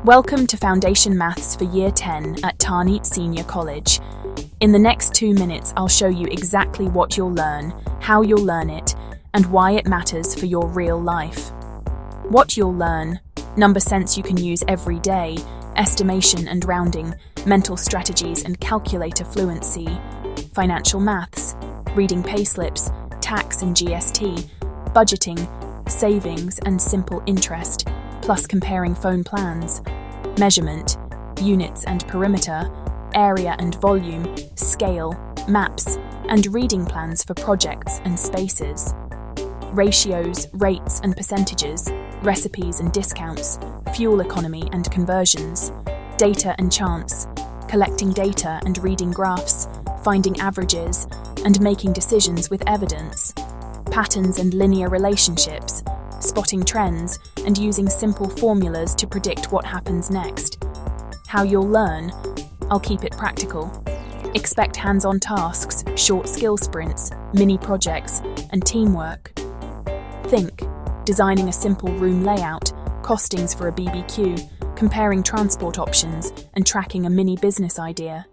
Welcome to Foundation Maths for Year 10 at Tarneet Senior College. In the next 2 minutes, I'll show you exactly what you'll learn, how you'll learn it, and why it matters for your real life. What you'll learn: number sense you can use every day, estimation and rounding, mental strategies and calculator fluency, financial maths, reading payslips, tax and GST, budgeting, savings and simple interest, plus comparing phone plans, measurement, units and perimeter, area and volume, scale, maps, and reading plans for projects and spaces, ratios, rates and percentages, recipes and discounts, fuel economy and conversions, data and chance, collecting data and reading graphs, finding averages, and making decisions with evidence, patterns and linear relationships, spotting trends, and using simple formulas to predict what happens next. How you'll learn: I'll keep it practical. Expect hands-on tasks, short skill sprints, mini projects, and teamwork. Think: designing a simple room layout, costings for a BBQ, comparing transport options, and tracking a mini business idea.